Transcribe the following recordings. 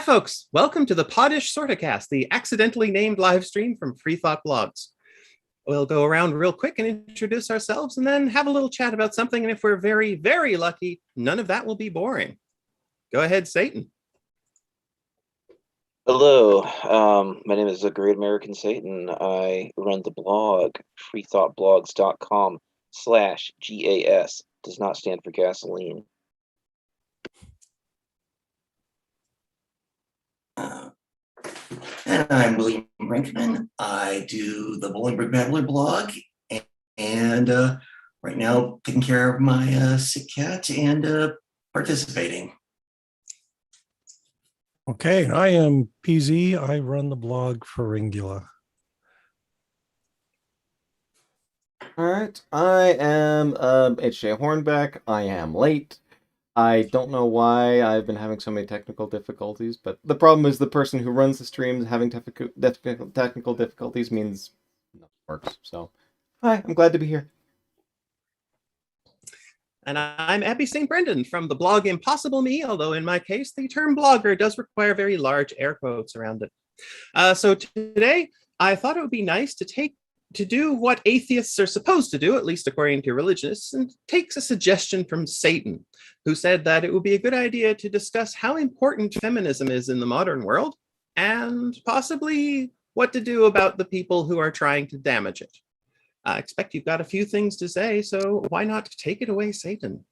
folks, welcome to the Podish-Sortacast, the accidentally named live stream from Free Thought Blogs. We'll go around real quick and introduce ourselves and then have a little chat about something, and if we're very, very lucky, none of that will be boring. Go ahead, Satan. Hello, my name is the Great American Satan. I run the blog freethoughtblogs.com/GAS. Does not stand for gasoline. And I'm William Brinkman. I do the Bolingbrook Babbler blog, and right now taking care of my sick cat and participating. Okay, I am PZ. I run the blog for Ringula. All right, I am H.J. Hornbeck. I am late. I don't know why I've been having so many technical difficulties, but the problem is the person who runs the streams having technical difficulties means nothing works. So, hi, I'm glad to be here. And I'm Abby St. Brendan from the blog Impossible Me, although in my case, the term blogger does require very large air quotes around it. So today, I thought it would be nice to do what atheists are supposed to do, at least according to religionists, and takes a suggestion from Satan, who said that it would be a good idea to discuss how important feminism is in the modern world, and possibly what to do about the people who are trying to damage it. I expect you've got a few things to say, so why not take it away, Satan?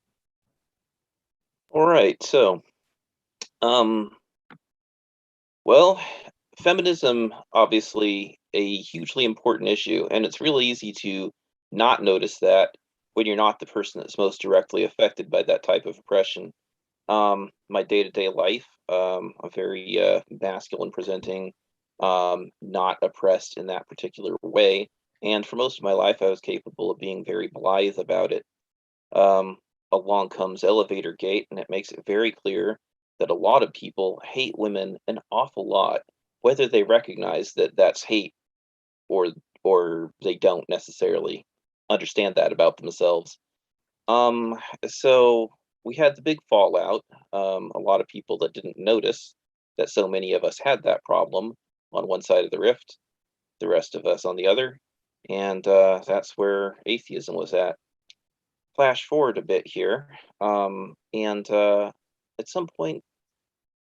All right, so, well, feminism, obviously a hugely important issue, and it's really easy to not notice that when you're not the person that's most directly affected by that type of oppression. My day-to-day life, a very masculine presenting, not oppressed in that particular way. And for most of my life, I was capable of being very blithe about it. Along comes Elevator Gate, and it makes it very clear that a lot of people hate women an awful lot, whether they recognize that that's hate or they don't necessarily understand that about themselves. So we had the big fallout. A lot of people that didn't notice that so many of us had that problem on one side of the rift, the rest of us on the other. And that's where atheism was at. Flash forward a bit here, and at some point,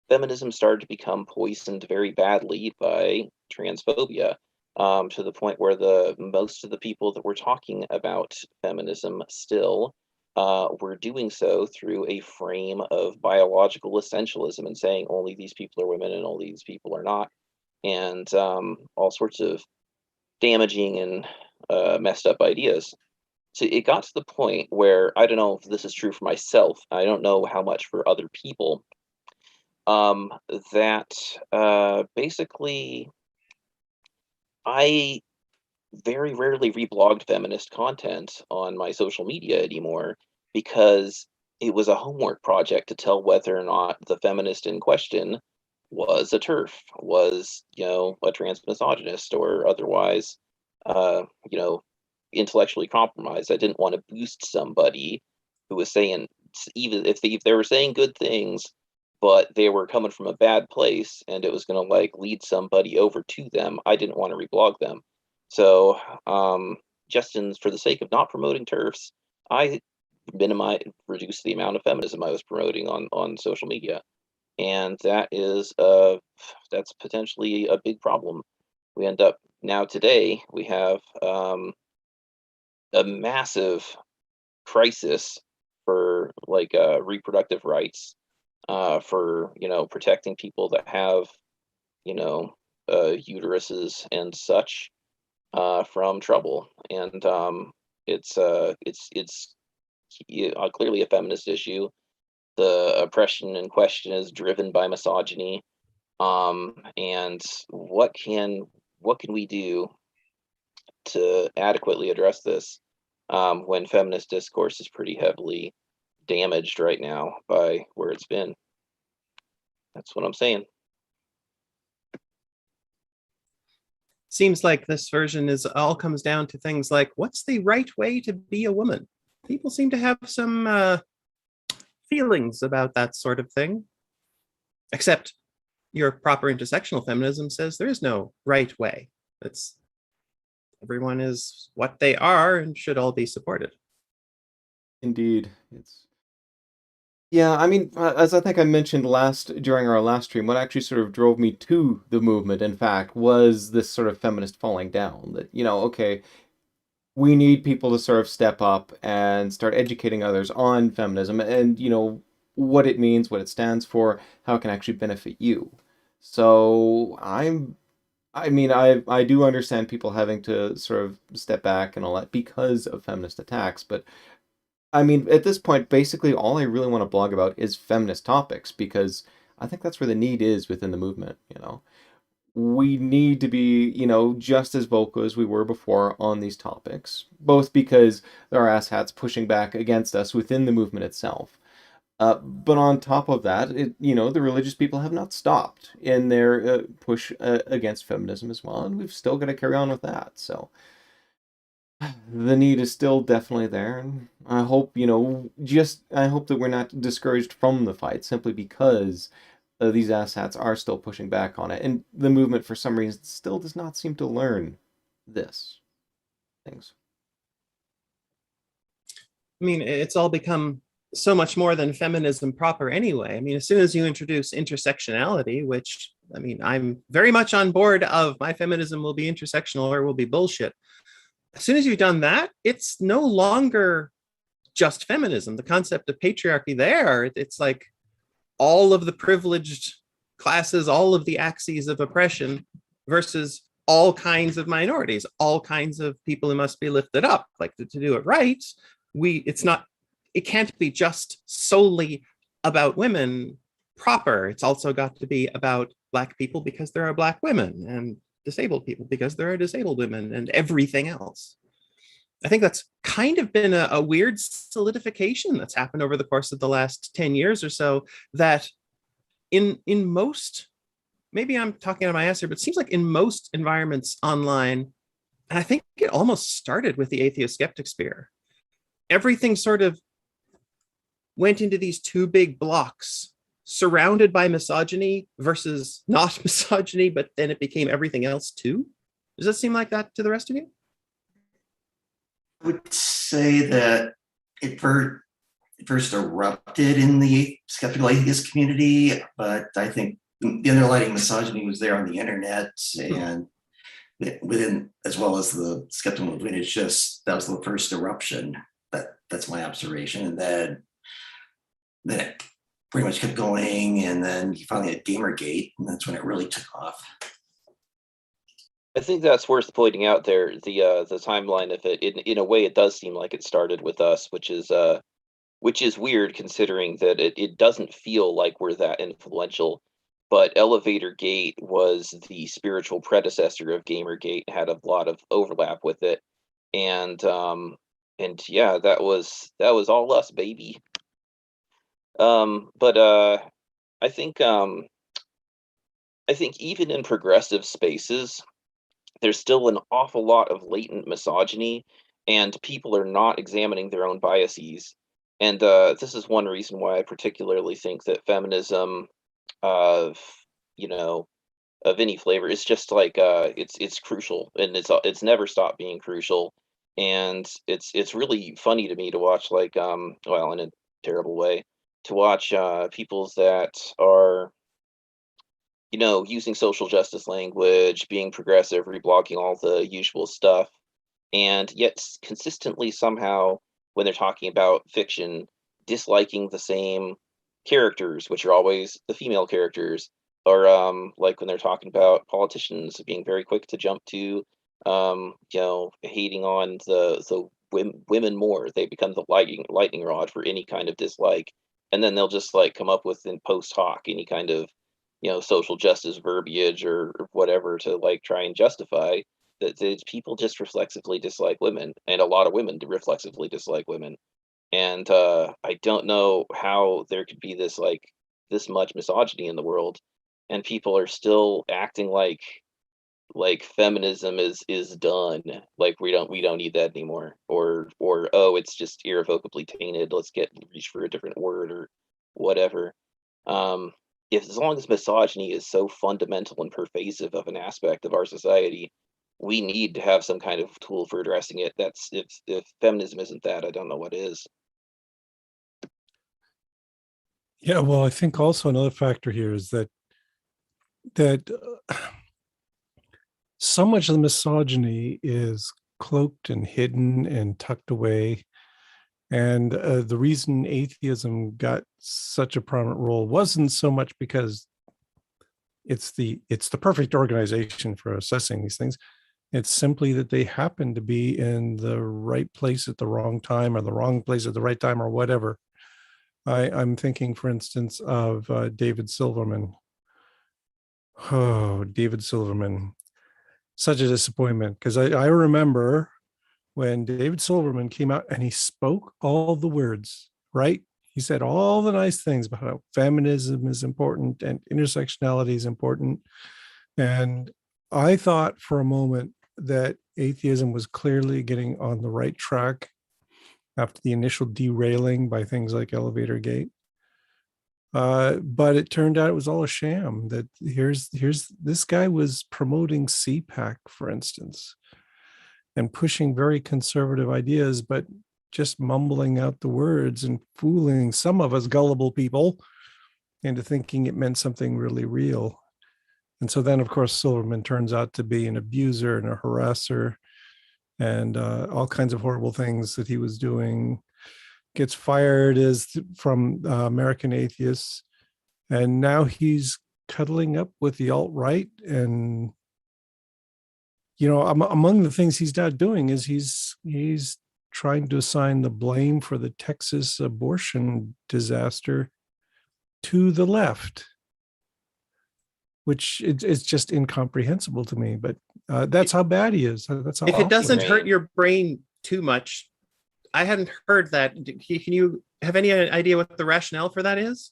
feminism started to become poisoned very badly by transphobia, to the point where most of the people that were talking about feminism still were doing so through a frame of biological essentialism and saying only these people are women and only these people are not, and all sorts of damaging and messed up ideas. So it got to the point where, I don't know if this is true for myself, I don't know how much for other people, that basically I very rarely reblogged feminist content on my social media anymore, because it was a homework project to tell whether or not the feminist in question was a TERF, was, a trans misogynist, or otherwise, intellectually compromised. I didn't want to boost somebody who was saying, even if they were saying good things, but they were coming from a bad place and it was going to lead somebody over to them, I didn't want to reblog them. So just for the sake of not promoting TERFs, I reduce the amount of feminism I was promoting on social media. And that's potentially a big problem. We end up now today, we have a massive crisis for reproductive rights, for protecting people that have uteruses and such from trouble. And it's clearly a feminist issue. The oppression in question is driven by misogyny. And what can we do to adequately address this when feminist discourse is pretty heavily damaged right now by where it's been? That's what I'm saying. Seems like this version all comes down to things like, what's the right way to be a woman? People seem to have some feelings about that sort of thing. Except your proper intersectional feminism says there is no right way. It's everyone is what they are and should all be supported. Indeed. Yeah, I mean, as I think I mentioned during our last stream, what actually sort of drove me to the movement, in fact, was this sort of feminist falling down. That, okay, we need people to sort of step up and start educating others on feminism and, what it means, what it stands for, how it can actually benefit you. So I do understand people having to sort of step back and all that because of feminist attacks, but I mean, at this point, basically all I really want to blog about is feminist topics because I think that's where the need is within the movement. We need to be, just as vocal as we were before on these topics, both because there are asshats pushing back against us within the movement itself. But on top of that, the religious people have not stopped in their push against feminism as well, and we've still got to carry on with that. So the need is still definitely there, and I hope I hope that we're not discouraged from the fight simply because these asshats are still pushing back on it, and the movement for some reason still does not seem to learn this things. I mean, it's all become so much more than feminism proper anyway. I mean, as soon as you introduce intersectionality, which, I mean, I'm very much on board of, my feminism will be intersectional or it will be bullshit. As soon as you've done that, it's no longer just feminism. The concept of patriarchy there, it's like all of the privileged classes, all of the axes of oppression versus all kinds of minorities, all kinds of people who must be lifted up. Like to do it right, it can't be just solely about women proper. It's also got to be about Black people because there are Black women, and disabled people because there are disabled women, and everything else. I think that's kind of been a weird solidification that's happened over the course of the last 10 years or so, that in most, maybe I'm talking out of my ass here, but it seems like in most environments online, and I think it almost started with the atheo-skeptic sphere, everything sort of went into these two big blocks surrounded by misogyny versus not misogyny, but then it became everything else too. Does that seem like that to the rest of you? I would say that it first erupted in the skeptical atheist community, but I think the underlying misogyny was there on the internet and within, as well as the skeptical movement. It's just, that was the first eruption. That's my observation. And then it pretty much kept going, and then you finally had Gamergate, and that's when it really took off. I think that's worth pointing out there, the timeline of it. In a way, it does seem like it started with us, which is weird considering that it doesn't feel like we're that influential. But Elevator Gate was the spiritual predecessor of Gamergate, had a lot of overlap with it, and yeah, that was all us, baby. But I think even in progressive spaces, there's still an awful lot of latent misogyny, and people are not examining their own biases. And this is one reason why I particularly think that feminism of of any flavor is just like it's crucial, and it's never stopped being crucial. And it's really funny to me to watch, like well, in a terrible way, to watch peoples that are using social justice language, being progressive, reblogging all the usual stuff, and yet consistently somehow, when they're talking about fiction, disliking the same characters, which are always the female characters, or like when they're talking about politicians, being very quick to jump to hating on the women more. They become the lightning rod for any kind of dislike, and then they'll just like come up with in post hoc any kind of social justice verbiage or whatever to like try and justify that people just reflexively dislike women, and a lot of women reflexively dislike women. And I don't know how there could be this much misogyny in the world, and people are still acting like feminism is done, like we don't need that anymore, or oh, it's just irrevocably tainted, let's reach for a different word or whatever. if as long as misogyny is so fundamental and pervasive of an aspect of our society, we need to have some kind of tool for addressing it. That's if feminism isn't that, I don't know what is. Yeah, well, I think also another factor here is that so much of the misogyny is cloaked and hidden and tucked away. And the reason atheism got such a prominent role wasn't so much because it's the perfect organization for assessing these things. It's simply that they happen to be in the right place at the wrong time, or the wrong place at the right time, or whatever. I'm thinking, for instance, of David Silverman. Oh, David Silverman. Such a disappointment, because I remember when David Silverman came out and he spoke all the words, right? He said all the nice things about how feminism is important and intersectionality is important. And I thought for a moment that atheism was clearly getting on the right track after the initial derailing by things like Elevator Gate. But it turned out it was all a sham. That here's this guy was promoting CPAC, for instance, and pushing very conservative ideas, but just mumbling out the words and fooling some of us gullible people into thinking it meant something really real. And so then, of course, Silverman turns out to be an abuser and a harasser and all kinds of horrible things that he was doing. Gets fired from American Atheists, and now he's cuddling up with the alt-right. And among the things he's now doing is he's trying to assign the blame for the Texas abortion disaster to the left, which is just incomprehensible to me. But that's how bad he is. That's how if it doesn't Right. hurt your brain too much, I hadn't heard that. Can you have any idea what the rationale for that is?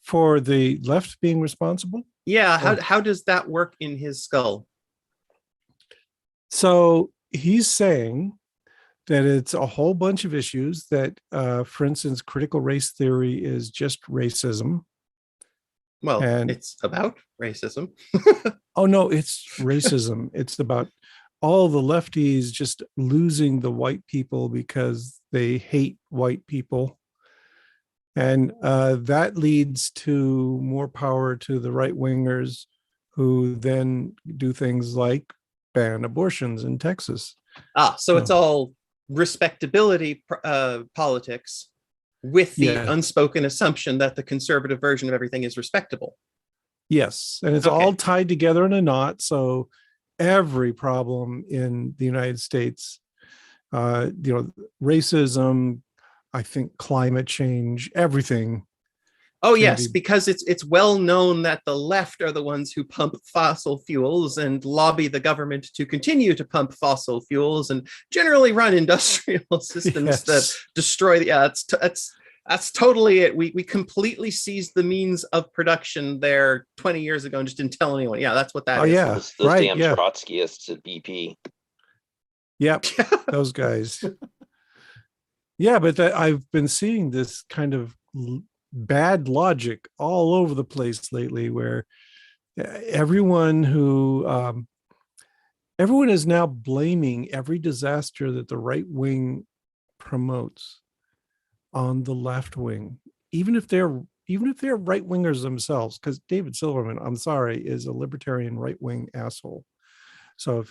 For the left being responsible. Yeah, Oh. how does that work in his skull? So he's saying that it's a whole bunch of issues that, for instance, critical race theory is just racism. Well, And it's about racism. oh no, it's racism. It's about all the lefties just losing the white people because they hate white people. And that leads to more power to the right wingers, who then do things like ban abortions in Texas. So it's all respectability politics with the Yeah. unspoken assumption that the conservative version of everything is respectable. Yes. And it's Okay. all tied together in a knot. So every problem in the United States, racism, I think climate change, everything. Oh can yes, be- because it's well known that the left are the ones who pump fossil fuels and lobby the government to continue to pump fossil fuels and generally run industrial systems Yes. that destroy. Yeah, that's totally it. We completely seized the means of production there 20 years ago and just didn't tell anyone. Yeah, that's what that Oh, is. yeah. Those right, damn yeah. Trotskyists at BP. Yep. Those guys. Yeah, but I've been seeing this kind of bad logic all over the place lately, where everyone is now blaming every disaster that the right wing promotes on the left wing, even if they're right wingers themselves. Because David Silverman, I'm sorry, is a libertarian right wing asshole. So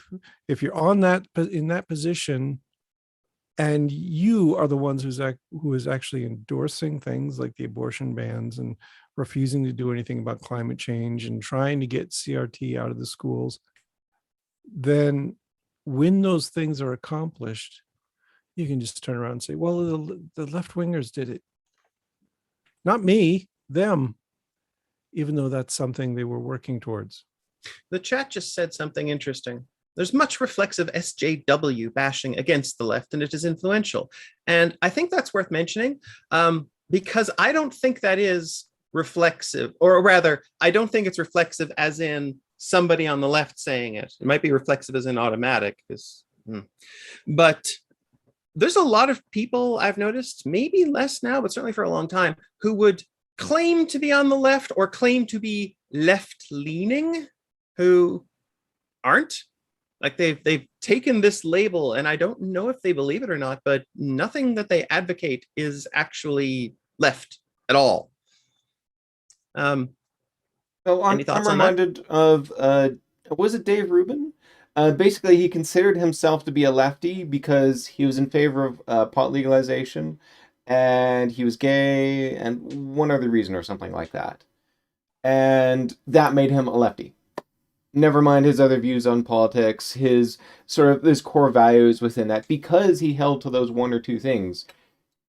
if you're in that position, and you are the ones who is actually endorsing things like the abortion bans and refusing to do anything about climate change and trying to get CRT out of the schools, then when those things are accomplished, you can just turn around and say, well, the left wingers did it. Not me, them, even though that's something they were working towards. The chat just said something interesting. There's much reflexive SJW bashing against the left, and it is influential. And I think that's worth mentioning because I don't think that is reflexive, or rather, I don't think it's reflexive as in somebody on the left saying it. It might be reflexive as in automatic. But there's a lot of people I've noticed, maybe less now, but certainly for a long time, who would claim to be on the left or claim to be left-leaning who aren't. Like they've taken this label, and I don't know if they believe it or not, but nothing that they advocate is actually left at all. So Any I'm thoughts on that? reminded of was it Dave Rubin? Basically, he considered himself to be a lefty because he was in favor of pot legalization, and he was gay, and one other reason or something like that, and that made him a lefty. Never mind his other views on politics, his sort of his core values within that. Because he held to those one or two things,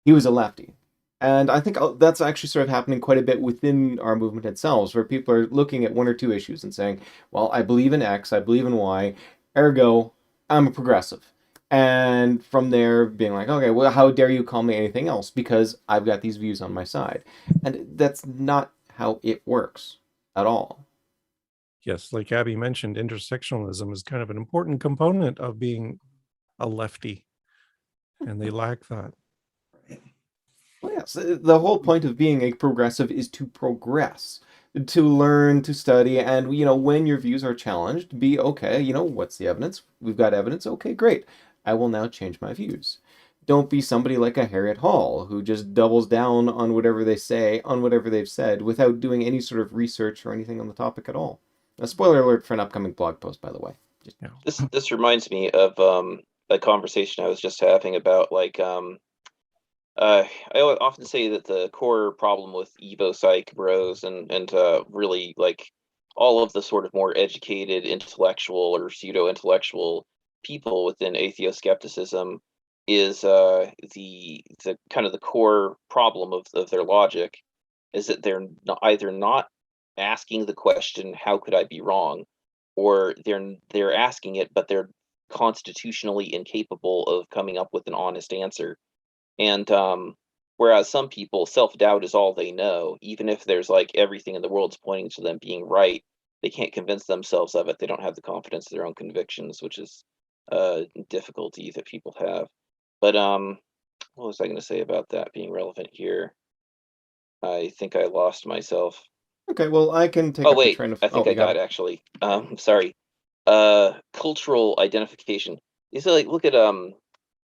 he was a lefty. And I think that's actually sort of happening quite a bit within our movement itself, where people are looking at one or two issues and saying, well, I believe in X, I believe in Y, ergo, I'm a progressive. And from there, being like, okay, well, how dare you call me anything else? Because I've got these views on my side. And that's not how it works at all. Yes, like Abby mentioned, intersectionalism is kind of an important component of being a lefty, and they lack that. Well, yes, the whole point of being a progressive is to progress, to learn, to study, and when your views are challenged, be okay. What's the evidence? We've got evidence. Okay, great. I will now change my views. Don't be somebody like a Harriet Hall who just doubles down on whatever they say, on whatever they've said, without doing any sort of research or anything on the topic at all. A spoiler alert for an upcoming blog post, by the way. This reminds me of a conversation I was just having about I often say that the core problem with Evo Psych bros and really like all of the sort of more educated intellectual or pseudo intellectual people within atheo-skepticism is the kind of the core problem of their logic is that they're either not asking the question, how could I be wrong, or they're asking it, but they're constitutionally incapable of coming up with an honest answer. And whereas some people, self-doubt is all they know, even if there's like everything in the world's pointing to them being right, they can't convince themselves of it. They don't have the confidence in their own convictions, which is a difficulty that people have. But what was I going to say about that being relevant here? I think I lost myself. Okay, well, I can take Oh up the wait, train of... I think Oh, I got it actually. Sorry. Cultural identification. You say like look at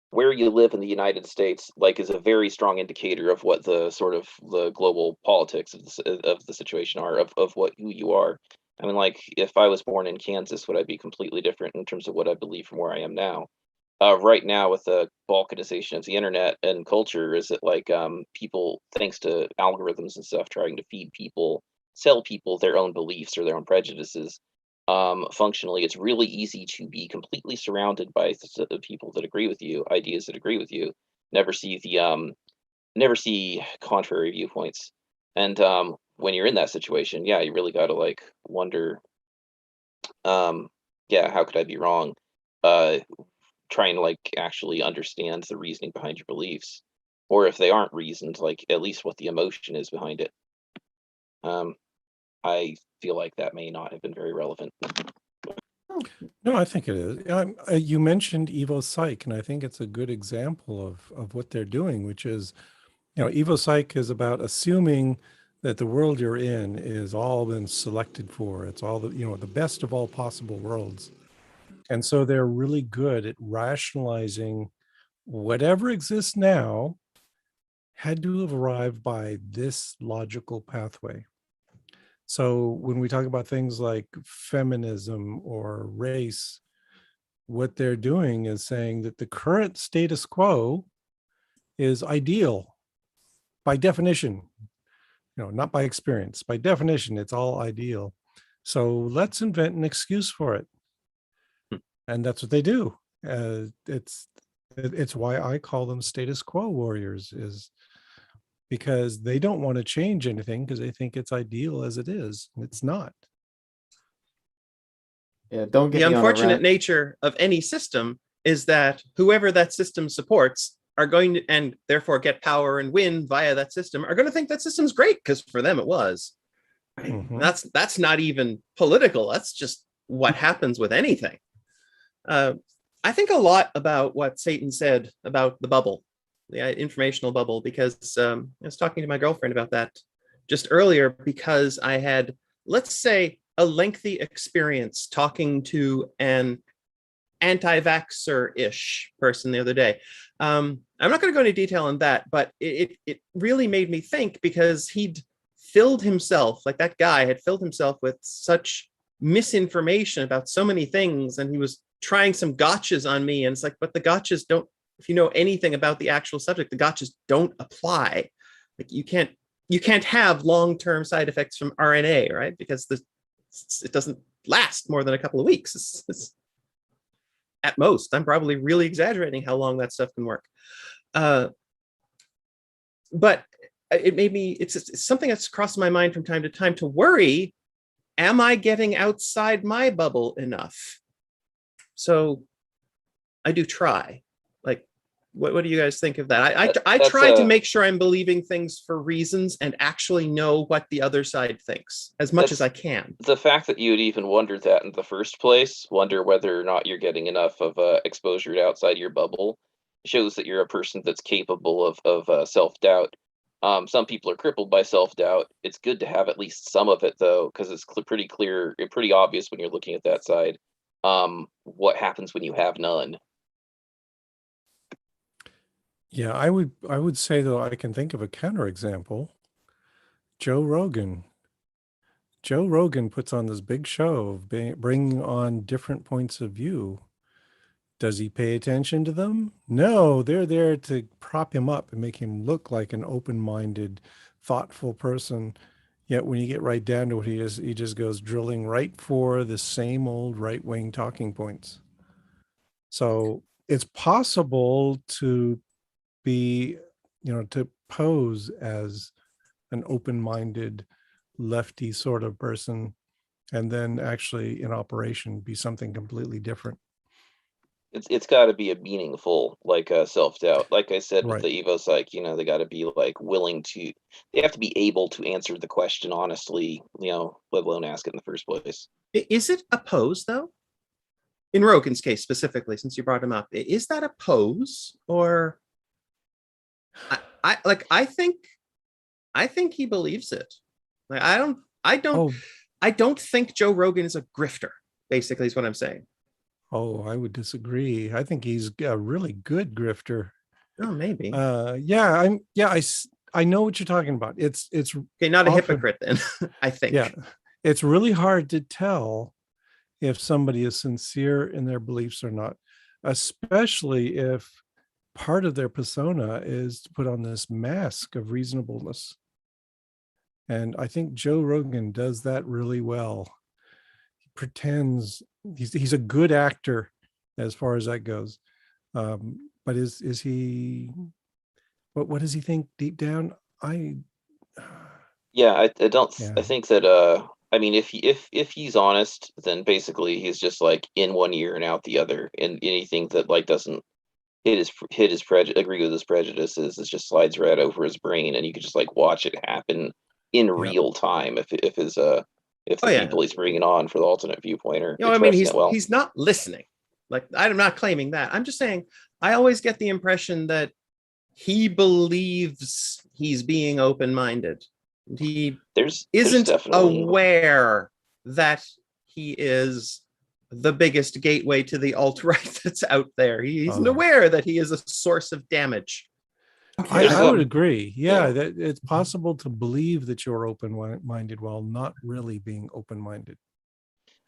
where you live in the United States, like, is a very strong indicator of what the sort of the global politics of the situation are, of what who you are. I mean, like, if I was born in Kansas, would I be completely different in terms of what I believe from where I am now? Right now, with the balkanization of the internet and culture, is it like people, thanks to algorithms and stuff, trying to feed people, sell people their own beliefs or their own prejudices. Functionally, it's really easy to be completely surrounded by the people that agree with you, ideas that agree with you. Never see never see contrary viewpoints. And when you're in that situation, yeah, you really got to like wonder, yeah, how could I be wrong? Trying to like actually understand the reasoning behind your beliefs, or if they aren't reasoned, like at least what the emotion is behind it. I feel like that may not have been very relevant. No, I think it is. You mentioned Evo Psych, and I think it's a good example of what they're doing, which is, Evo Psych is about assuming that the world you're in is all been selected for. It's all the best of all possible worlds. And so they're really good at rationalizing whatever exists now had to have arrived by this logical pathway. So when we talk about things like feminism or race, what they're doing is saying that the current status quo is ideal by definition, not by experience. By definition, it's all ideal. So let's invent an excuse for it. And that's what they do. It's why I call them status quo warriors, is because they don't want to change anything because they think it's ideal as it is. It's not. Yeah, don't get The me on a unfortunate rant. nature of any system is that whoever that system supports are going to, and therefore get power and win via that system, are going to think that system's great because for them it was. Mhm. That's not even political. That's just what happens with anything. I think a lot about what Satan said about the bubble, the informational bubble, because I was talking to my girlfriend about that just earlier because I had, let's say, a lengthy experience talking to an anti-vaxxer-ish person the other day. I'm not going to go into detail on that, but it really made me think, because he'd filled himself, like that guy had filled himself with such misinformation about so many things, and he was trying some gotchas on me, and it's like, but the gotchas don't, if you know anything about the actual subject, the gotchas don't apply. Like you can't have long-term side effects from RNA, right? Because it doesn't last more than a couple of weeks. It's at most. I'm probably really exaggerating how long that stuff can work. But it made me, it's something that's crossed my mind from time to time to worry, am I getting outside my bubble enough? So I do try. Like, what do you guys think of that? I try to make sure I'm believing things for reasons and actually know what the other side thinks as much as I can. The fact that you would even wonder that in the first place, wonder whether or not you're getting enough of exposure outside your bubble, shows that you're a person that's capable of self-doubt. Some people are crippled by self-doubt. It's good to have at least some of it, though, because it's pretty clear, pretty obvious when you're looking at that side, what happens when you have none. Yeah, I would say, though, I can think of a counterexample. Joe Rogan. Joe Rogan puts on this big show of bringing on different points of view. Does he pay attention to them? No, they're there to prop him up and make him look like an open-minded, thoughtful person. Yet when you get right down to what he is, he just goes drilling right for the same old right-wing talking points. So it's possible to be, to pose as an open-minded, lefty sort of person, and then actually in operation be something completely different. It's got to be a meaningful, like, self-doubt. Like I said, with Right. the Evo Psych, they got to be like willing to, they have to be able to answer the question honestly, let alone ask it in the first place. Is it a pose, though? In Rogan's case specifically, since you brought him up, is that a pose, or I think he believes it. Like I don't think Joe Rogan is a grifter, basically, is what I'm saying. Oh, I would disagree. I think he's a really good grifter. Oh, maybe. I know what you're talking about. It's okay, not a hypocrite then. I think. Yeah, it's really hard to tell if somebody is sincere in their beliefs or not, especially if part of their persona is to put on this mask of reasonableness. And I think Joe Rogan does that really well. He pretends he's a good actor as far as that goes. But is he, what does he think deep down? I think that I mean, if he's honest, then basically he's just like in one ear and out the other, and anything that like doesn't agree with his prejudices, is just slides right over his brain, and you could just like watch it happen in real time if the people he's bringing on for the alternate viewpoint are I mean, he's not listening. Like, I'm not claiming that. I'm just saying I always get the impression that he believes he's being open-minded. He isn't aware that he is the biggest gateway to the alt-right that's out there. He isn't aware that he is a source of damage. I would agree. Yeah, that it's possible to believe that you're open-minded while not really being open-minded.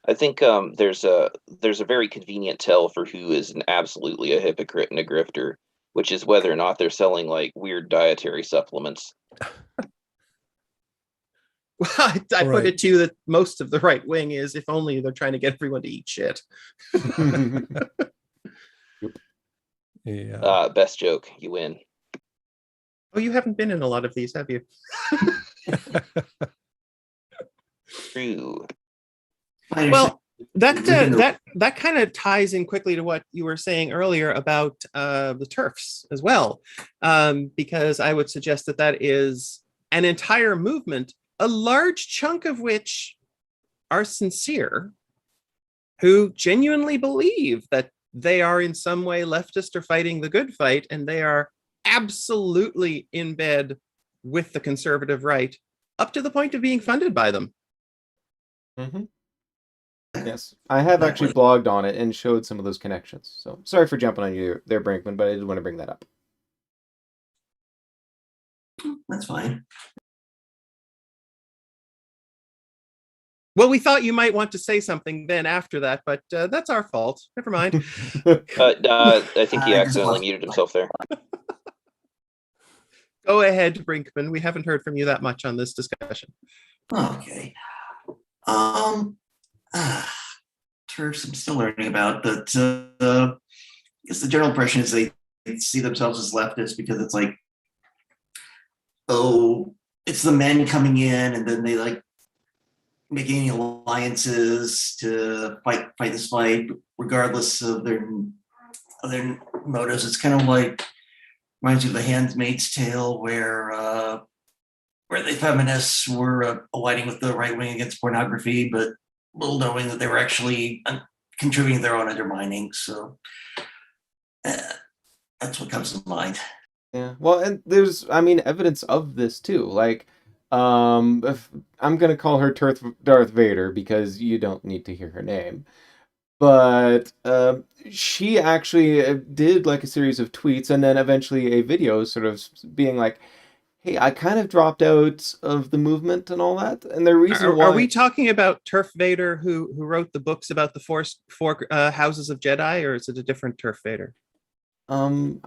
I think there's a very convenient tell for who is absolutely a hypocrite and a grifter, which is whether or not they're selling like weird dietary supplements. Well, I put it to you that most of the right wing is, if only they're trying to get everyone to eat shit. Yeah. Best joke, you win. Oh, you haven't been in a lot of these, have you? True. Well, that kind of ties in quickly to what you were saying earlier about the TERFs as well, because I would suggest that is an entire movement, a large chunk of which are sincere, who genuinely believe that they are in some way leftist or fighting the good fight, and they are absolutely in bed with the conservative right up to the point of being funded by them. Mm-hmm. Yes, I have actually blogged on it and showed some of those connections. So sorry for jumping on you there, Brinkman, but I did want to bring that up. That's fine. Well, we thought you might want to say something then after that, but that's our fault. Never mind. I think he I just accidentally lost- muted himself there. Go ahead, Brinkman. We haven't heard from you that much on this discussion. Okay. Turfs I'm still learning about, but I guess the general impression is they see themselves as leftists because it's like, oh, it's the men coming in, and then they like making alliances to fight this fight, regardless of their motives. It's kind of like reminds you of The Handmaid's Tale, where the feminists were aligning with the right wing against pornography, but little knowing that they were actually contributing their own undermining. So that's what comes to mind. Yeah, well, and there's, I mean, evidence of this too. Like, if, I'm gonna call her Darth Vader because you don't need to hear her name. But she actually did like a series of tweets and then eventually a video sort of being like, hey, I kind of dropped out of the movement and all that. And the reason why... Are we talking about Turf Vader who wrote the books about the four houses of Jedi, or is it a different Turf Vader? I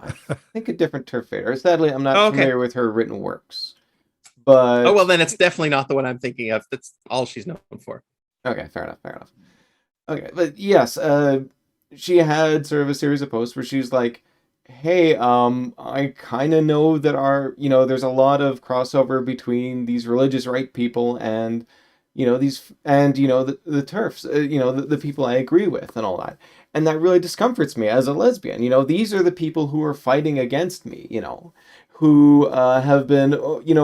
think a different Turf Vader. Sadly, I'm not Okay. familiar with her written works. But... Oh, well, then it's definitely not the one I'm thinking of. That's all she's known for. Okay, fair enough. Okay, but yes, she had sort of a series of posts where she's like, hey, I kind of know that there's a lot of crossover between these religious right people and, the TERFs, the people I agree with and all that. And that really discomforts me as a lesbian. These are the people who are fighting against me, who have been,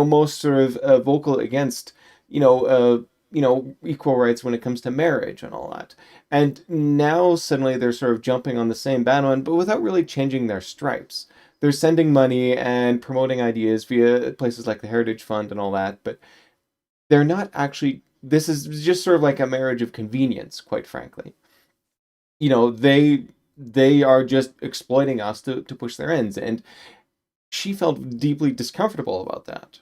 most sort of vocal against, equal rights when it comes to marriage and all that. And now suddenly they're sort of jumping on the same bandwagon, but without really changing their stripes. They're sending money and promoting ideas via places like the Heritage Fund and all that, but they're not actually, this is just sort of like a marriage of convenience, quite frankly. They are just exploiting us to push their ends, and she felt deeply discomfortable about that.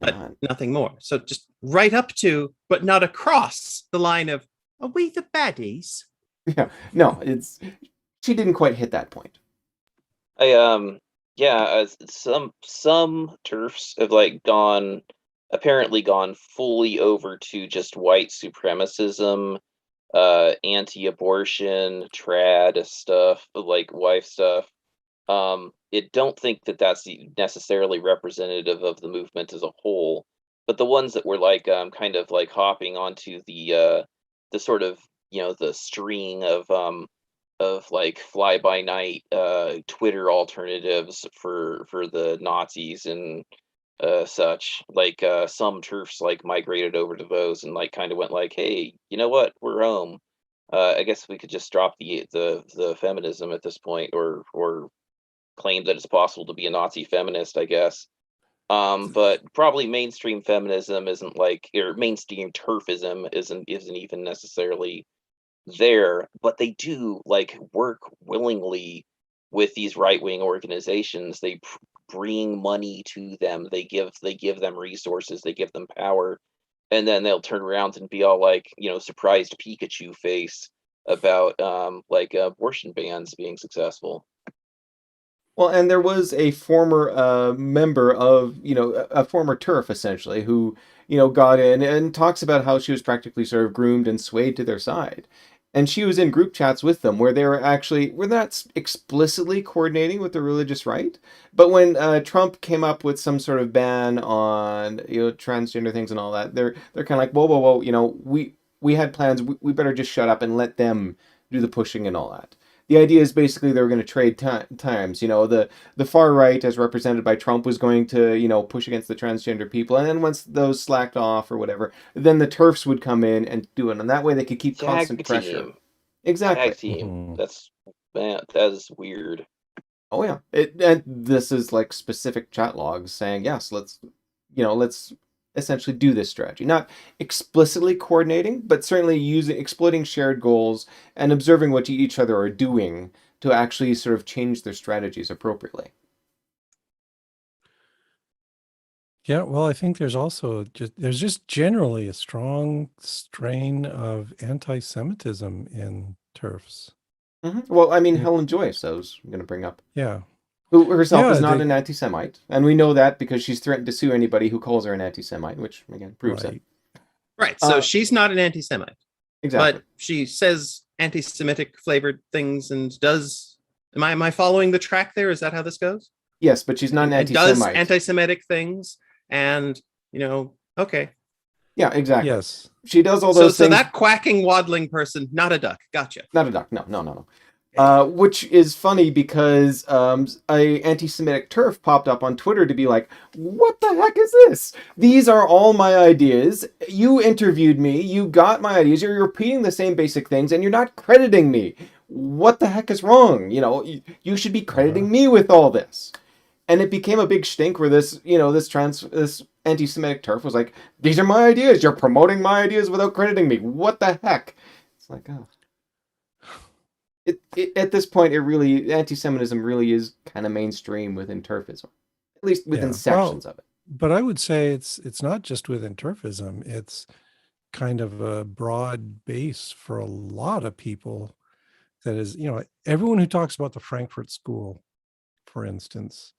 But nothing more. So just right up to, but not across the line of, are we the baddies? Yeah, no, she didn't quite hit that point. Some TERFs have apparently gone fully over to just white supremacism, anti-abortion, trad stuff, like wife stuff. Don't think that that's necessarily representative of the movement as a whole, but the ones that were kind of like hopping onto the sort of the string of like fly by night Twitter alternatives for the Nazis and such, some TERFs like migrated over to those and like kind of went like, hey, you know what, we're home. I guess we could just drop the feminism at this point, or claim that it's possible to be a Nazi feminist, I guess. But probably mainstream feminism isn't or mainstream TERFism isn't even necessarily there, but they do work willingly with these right-wing organizations. They bring money to them. They give them resources. They give them power, and then they'll turn around and be all surprised Pikachu face about abortion bans being successful. Well, and there was a former member of, a former TERF, essentially, who, got in and talks about how she was practically sort of groomed and swayed to their side. And she was in group chats with them where they were not explicitly coordinating with the religious right. But when Trump came up with some sort of ban on, transgender things and all that, they're kind of like, whoa, we had plans. We better just shut up and let them do the pushing and all that. The idea is basically they were going to trade times. The far right, as represented by Trump, was going to, push against the transgender people. And then once those slacked off or whatever, then the TERFs would come in and do it. And that way they could keep constant pressure. Exactly. Tag team. That is weird. Oh, yeah. And this is like specific chat logs saying, yes, let's let's essentially do this strategy. Not explicitly coordinating, but certainly exploiting shared goals and observing what each other are doing to actually sort of change their strategies appropriately. Yeah, well, I think there's also just generally a strong strain of anti-Semitism in TERFs. Well, I mean, Yeah. Helen Joyce, I was going to bring up, Yeah. who herself Yeah, is not an anti-Semite, and we know that because she's threatened to sue anybody who calls her an anti-Semite, which again proves it. Right. So she's not an anti-Semite, Exactly. but she says anti-Semitic flavored things and does. Am I following the track there? Is that how this goes? Yes, but she's not an And does anti-Semite. anti-Semitic things, and okay. Yeah, exactly. yes. She does all those So things. that quacking, waddling person, not a duck. Gotcha. Not a duck. No. Which is funny because a anti-Semitic turf popped up on Twitter to be like, "What the heck is this? These are all my ideas. You interviewed me. You got my ideas. You're repeating the same basic things, and you're not crediting me. What the heck is wrong? You should be crediting me with all this." And it became a big stink where this anti-Semitic turf was like, "These are my ideas. You're promoting my ideas without crediting me. What the heck?" It's like, oh. At this point, anti-Semitism really is kind of mainstream within turfism, at least within sections of it. But I would say it's not just within turfism. It's kind of a broad base for a lot of people. That is, everyone who talks about the Frankfurt School, for instance,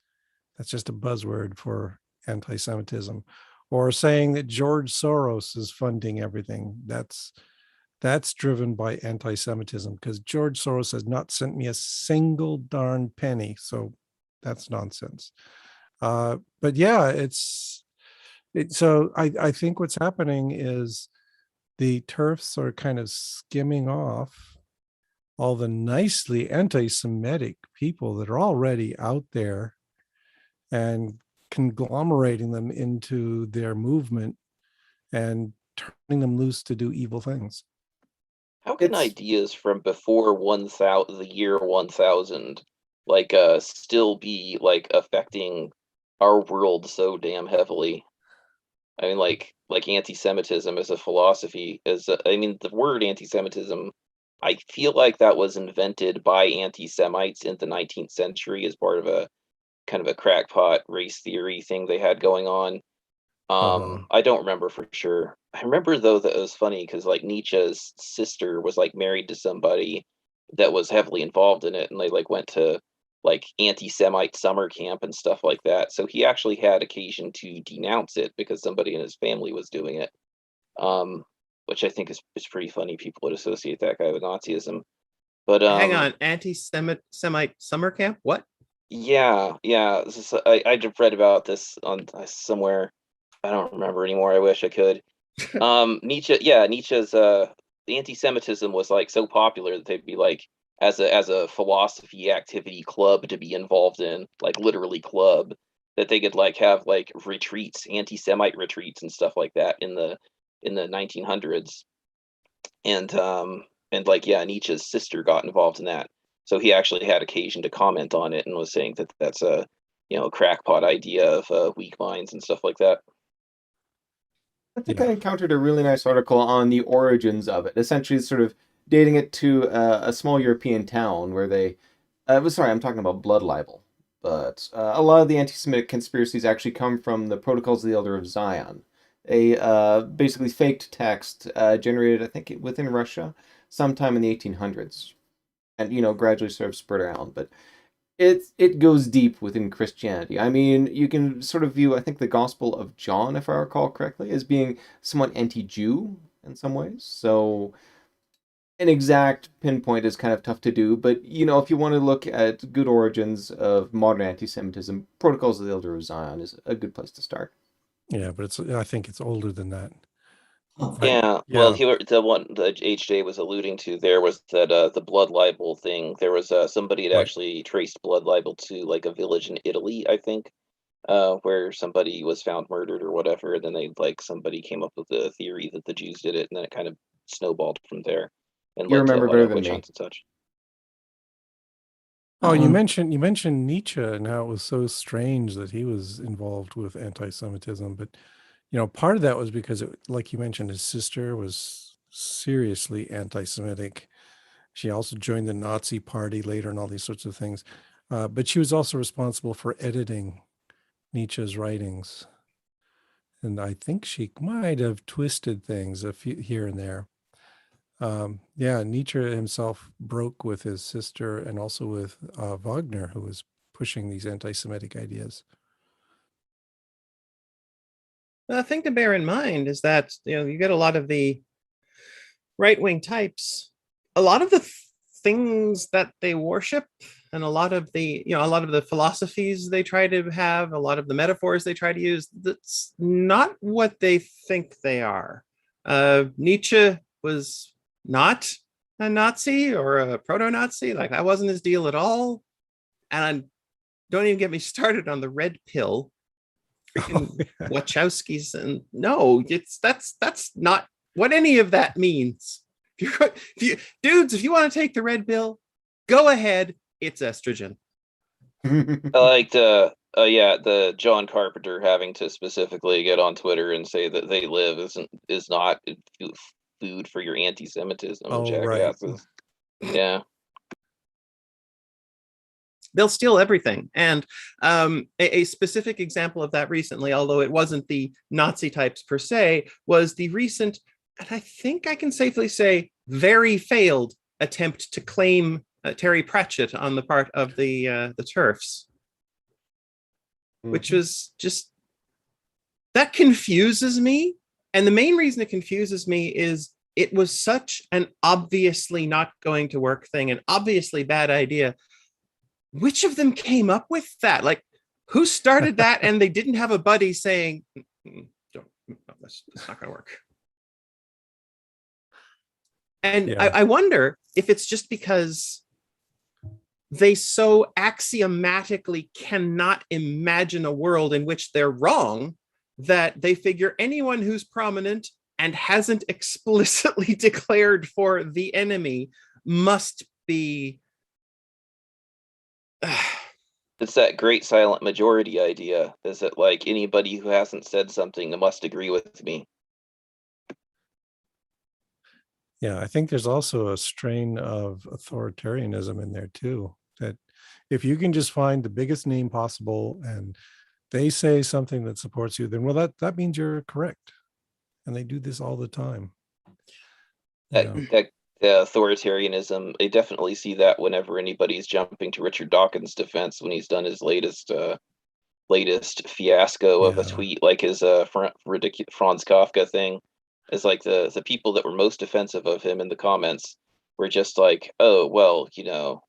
that's just a buzzword for anti-Semitism, or saying that George Soros is funding everything. That's driven by anti-Semitism, because George Soros has not sent me a single darn penny. So that's nonsense. But yeah, so I think what's happening is the turfs are kind of skimming off all the nicely anti-Semitic people that are already out there and conglomerating them into their movement and turning them loose to do evil things. How can ideas from before the year 1000 still be affecting our world so damn heavily? I mean, like anti-Semitism as a philosophy the word anti-Semitism, I feel like that was invented by anti-Semites in the 19th century as part of a kind of a crackpot race theory thing they had going on. I don't remember for sure. I remember though that it was funny because Nietzsche's sister was married to somebody that was heavily involved in it, and they went to anti-Semite summer camp and stuff like that. So he actually had occasion to denounce it because somebody in his family was doing it. Which I think is pretty funny. People would associate that guy with Nazism. But hang on, anti-Semite summer camp? What? Yeah. I just read about this on somewhere. I don't remember anymore. I wish I could. Nietzsche's anti-Semitism was so popular that they'd be as a philosophy activity club to be involved in, literally club, that they could have retreats, anti-Semite retreats and stuff like that in the 1900s. And Nietzsche's sister got involved in that. So he actually had occasion to comment on it and was saying that that's a crackpot idea of weak minds and stuff like that. I think I encountered a really nice article on the origins of it, essentially sort of dating it to a small European town where they... I'm talking about blood libel. But a lot of the anti-Semitic conspiracies actually come from the Protocols of the Elder of Zion, a basically faked text generated, I think, within Russia sometime in the 1800s. And, gradually sort of spread around. But it goes deep within Christianity. I mean, you can sort of view, I think, the Gospel of John, if I recall correctly, as being somewhat anti-Jew in some ways. So an exact pinpoint is kind of tough to do, but if you want to look at good origins of modern anti-Semitism, Protocols of the Elder of Zion is a good place to start. Yeah, but I think it's older than that. Yeah, well, the one that HJ was alluding to there was that the blood libel thing. There was somebody had actually traced blood libel to a village in Italy, I think, where somebody was found murdered or whatever, and then somebody came up with the theory that the Jews did it, and then it kind of snowballed from there and You led to remember a lot better of than witch me. hunts and such. Oh, you Um, mentioned Nietzsche and how it was so strange that he was involved with anti-Semitism, but part of that was because, like you mentioned, his sister was seriously anti-Semitic. She also joined the Nazi Party later and all these sorts of things. But she was also responsible for editing Nietzsche's writings. And I think she might have twisted things a few here and there. Yeah, Nietzsche himself broke with his sister and also with Wagner, who was pushing these anti-Semitic ideas. The thing to bear in mind is that you get a lot of the right-wing types, a lot of the things that they worship, and a lot of the philosophies they try to have, a lot of the metaphors they try to use, that's not what they think they are. Nietzsche was not a Nazi or a proto-Nazi. Like, that wasn't his deal at all. And don't even get me started on the red pill. Freaking Wachowskis, and no, that's not what any of that means. If you want to take the red pill, go ahead. It's estrogen. I liked the John Carpenter having to specifically get on Twitter and say that They Live is not food for your anti-Semitism, Oh, right. jackasses. Yeah. They'll steal everything. And a specific example of that recently, although it wasn't the Nazi types per se, was the recent, and I think I can safely say, very failed attempt to claim Terry Pratchett on the part of the TERFs, which was just, that confuses me. And the main reason it confuses me is it was such an obviously not going to work thing, an obviously bad idea. Which of them came up with that? Like, who started that and they didn't have a buddy saying, that's not going to work. And yeah. I wonder if it's just because they so axiomatically cannot imagine a world in which they're wrong that they figure anyone who's prominent and hasn't explicitly declared for the enemy must be... It's that great silent majority idea. Is it like anybody who hasn't said something must agree with me? Yeah, I think there's also a strain of authoritarianism in there too, that if you can just find the biggest name possible and they say something that supports you, then that means you're correct. And they do this all the time. That authoritarianism, they definitely see that whenever anybody's jumping to Richard Dawkins' defense when he's done his latest fiasco of a tweet, like his ridiculous Franz Kafka thing. Is like the people that were most offensive of him in the comments were just like, oh, well,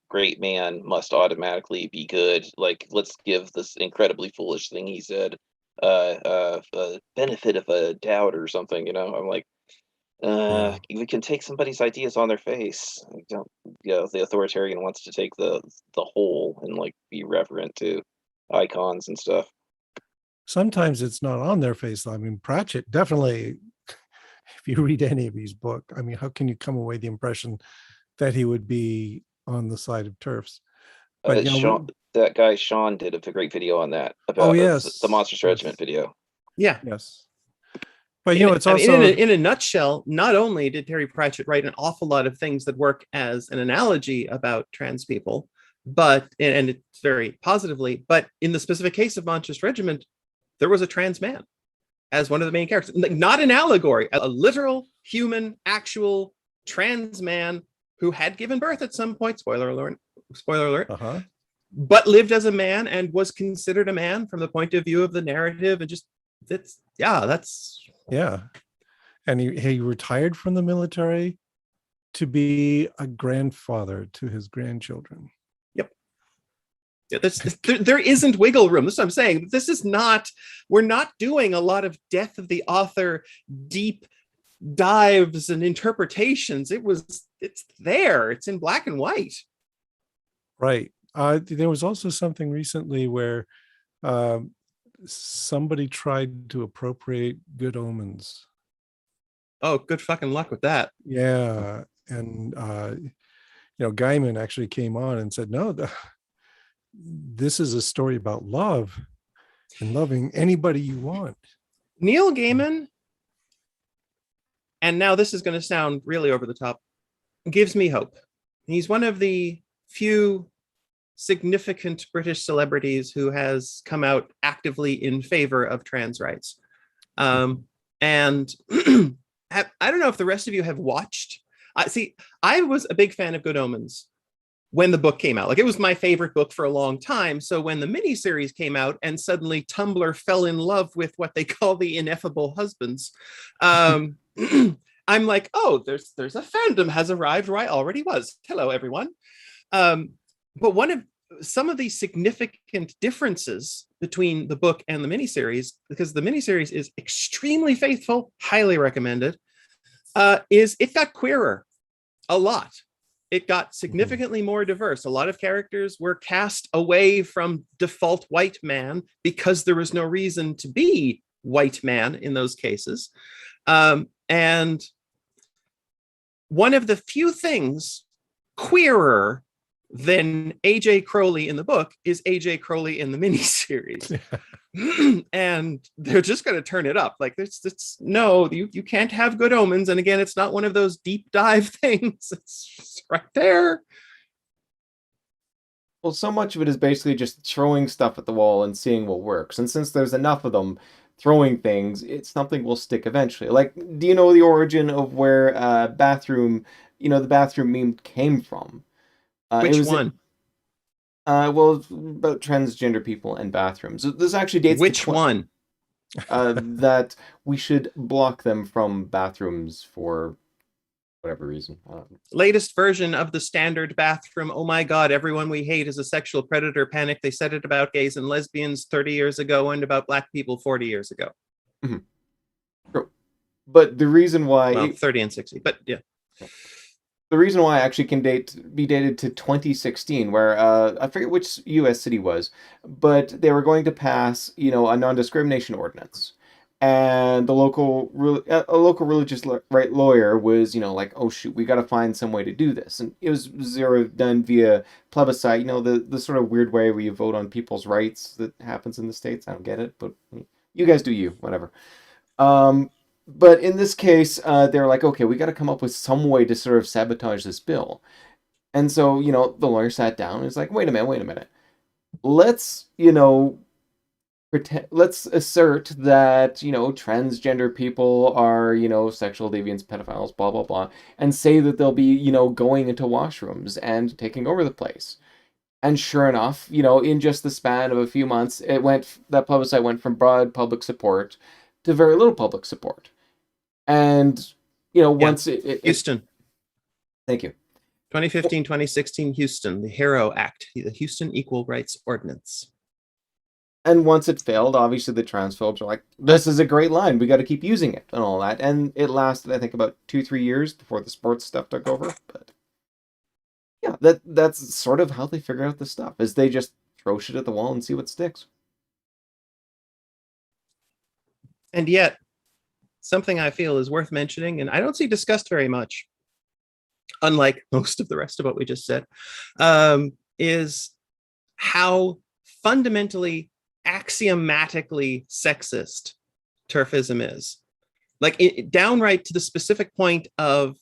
great man must automatically be good. Like, let's give this incredibly foolish thing he said a benefit of a doubt or something. I'm like, we can take somebody's ideas on their face. The authoritarian wants to take the whole and like be reverent to icons and stuff. Sometimes it's not on their face. I mean, Pratchett definitely, if you read any of his book, I mean, how can you come away the impression that he would be on the side of TERFs? But that guy Sean did a great video on that about the Monstrous Regiment video. Yeah. Yes. But it's also in a nutshell, not only did Terry Pratchett write an awful lot of things that work as an analogy about trans people, but and it's very positively, but in the specific case of Monstrous Regiment, there was a trans man as one of the main characters. Not an allegory, a literal human, actual trans man who had given birth at some point, spoiler alert, but lived as a man and was considered a man from the point of view of the narrative. And just, and he retired from the military to be a grandfather to his grandchildren. There isn't wiggle room. That's what I'm saying. We're not doing a lot of death of the author deep dives and interpretations. It's there. It's in black and white. Right. There was also something recently where somebody tried to appropriate Good Omens. Oh, good fucking luck with that. Yeah. And Gaiman actually came on and said, no, this is a story about love and loving anybody you want. Neil Gaiman, and now this is going to sound really over the top, gives me hope. He's one of the few significant British celebrities who has come out actively in favor of trans rights. And I don't know if the rest of you have watched. I was a big fan of Good Omens when the book came out. Like, it was my favorite book for a long time. So when the miniseries came out and suddenly Tumblr fell in love with what they call the ineffable husbands, I'm like, oh, there's a fandom has arrived where I already was. Hello, everyone. But some of the significant differences between the book and the miniseries, because the miniseries is extremely faithful, highly recommended, is it got queerer a lot. It got significantly more diverse. A lot of characters were cast away from default white man because there was no reason to be white man in those cases. And one of the few things queerer than AJ Crowley in the book is AJ Crowley in the miniseries. And they're just going to turn it up. Like, no, you can't have Good Omens. And again, it's not one of those deep dive things. It's right there. Well, so much of it is basically just throwing stuff at the wall and seeing what works. And since there's enough of them throwing things, it's something will stick eventually. Like, do you know the origin of where the bathroom meme came from? Which one? Well, about transgender people and bathrooms. This actually dates Which to one? That we should block them from bathrooms for whatever reason. Latest version of the standard bathroom. Oh my God, everyone we hate is a sexual predator panic. They said it about gays and lesbians 30 years ago and about black people 40 years ago. Mm-hmm. But the reason why... Well, 30 and 60, but yeah. The reason why actually can be dated to 2016, where I forget which U.S. city was, but they were going to pass, a non-discrimination ordinance, and a local religious right lawyer was, like, oh shoot, we got to find some way to do this, and it was done via plebiscite, the sort of weird way where you vote on people's rights that happens in the States. I don't get it, but you guys do you, whatever. But in this case, they're like, okay, we got to come up with some way to sort of sabotage this bill. And so, the lawyer sat down and was like, wait a minute. Let's, let's assert that, transgender people are, sexual deviants, pedophiles, blah, blah, blah, and say that they'll be, going into washrooms and taking over the place. And sure enough, in just the span of a few months, that plebiscite went from broad public support to very little public support. And, once Houston. Thank you. 2015, 2016, Houston, the HERO Act, the Houston Equal Rights Ordinance. And once it failed, obviously the transphobes are like, this is a great line, we got to keep using it and all that. And it lasted, I think, about 2-3 years before the sports stuff took over. But yeah, that's sort of how they figure out this stuff, is they just throw shit at the wall and see what sticks. And yet, something I feel is worth mentioning, and I don't see discussed very much, unlike most of the rest of what we just said, is how fundamentally, axiomatically sexist TERFism is. Like, downright to the specific point of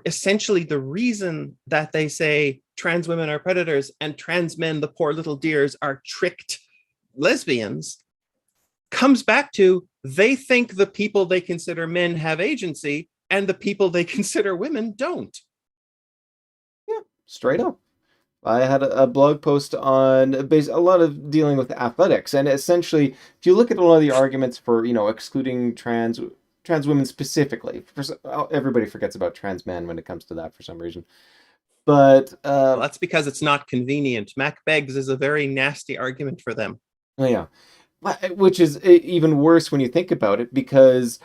essentially the reason that they say trans women are predators and trans men, the poor little dears, are tricked lesbians, comes back to they think the people they consider men have agency and the people they consider women don't. Yeah, straight up. I had a blog post on a lot of dealing with athletics, and essentially, if you look at a lot of the arguments for, excluding trans women specifically, everybody forgets about trans men when it comes to that for some reason. But well, that's because it's not convenient. Mac Beggs is a very nasty argument for them. Oh, yeah. Which is even worse when you think about it, because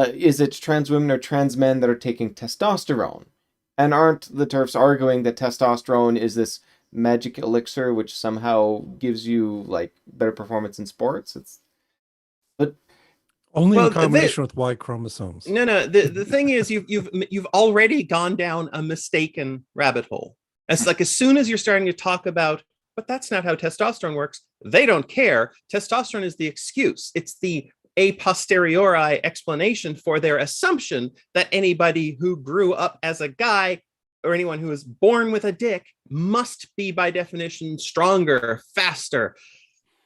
is it trans women or trans men that are taking testosterone? And aren't the TERFs arguing that testosterone is this magic elixir which somehow gives you like better performance in sports? But only in combination with Y chromosomes. No. The thing is, you've already gone down a mistaken rabbit hole. As soon as you're starting to talk about but that's not how testosterone works. They don't care. Testosterone is the excuse. It's the a posteriori explanation for their assumption that anybody who grew up as a guy or anyone who is born with a dick must be by definition stronger, faster,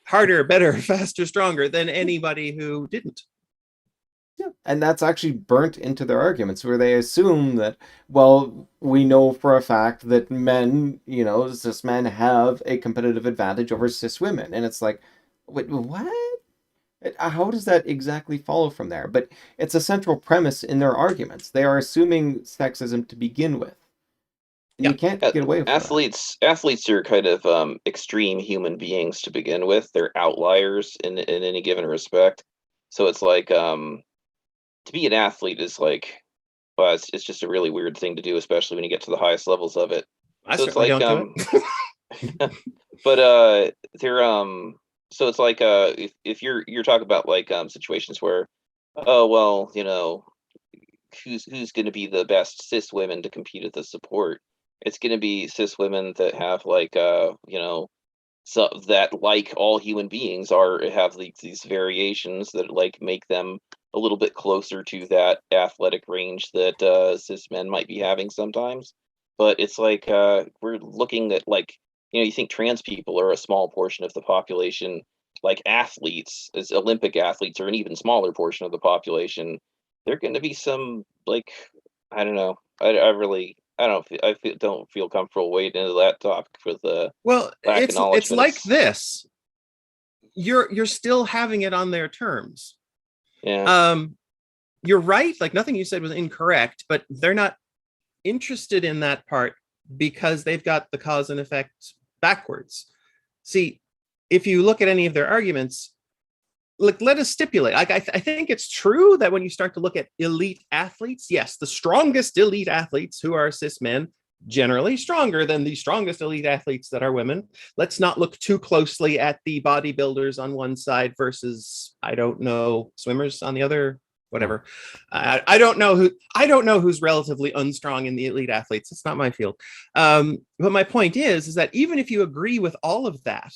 harder, better, faster, stronger than anybody who didn't. Yeah, and that's actually burnt into their arguments where they assume that, well, we know for a fact that men, cis men have a competitive advantage over cis women. And it's like, wait, what? How does that exactly follow from there? But it's a central premise in their arguments. They are assuming sexism to begin with. And Yeah. you can't get away with Athletes are kind of extreme human beings to begin with. They're outliers in any given respect. So it's like to be an athlete is like, well, it's just a really weird thing to do, especially when you get to the highest levels of it. I So it's certainly like don't do it. but they're so it's like if you're talking about like situations where, oh well, who's going to be the best cis women to compete at the support? It's going to be cis women that have like so that, like all human beings, have these variations that like make them a little bit closer to that athletic range that cis men might be having sometimes. But it's like we're looking at like, you think trans people are a small portion of the population, like athletes, as Olympic athletes are an even smaller portion of the population. They're going to be some like, I don't know. Don't feel comfortable wading into that topic with Well, lack of knowledge. it's like this. You're still having it on their terms. Yeah. You're right. Like nothing you said was incorrect, but they're not interested in that part because they've got the cause and effect backwards. See, if you look at any of their arguments, like let us stipulate. Like I think it's true that when you start to look at elite athletes, yes, the strongest elite athletes who are cis men generally stronger than the strongest elite athletes that are women. Let's not look too closely at the bodybuilders on one side versus, I don't know, swimmers on the other. Whatever. I don't know who's relatively unstrong in the elite athletes. It's not my field. But my point is that even if you agree with all of that,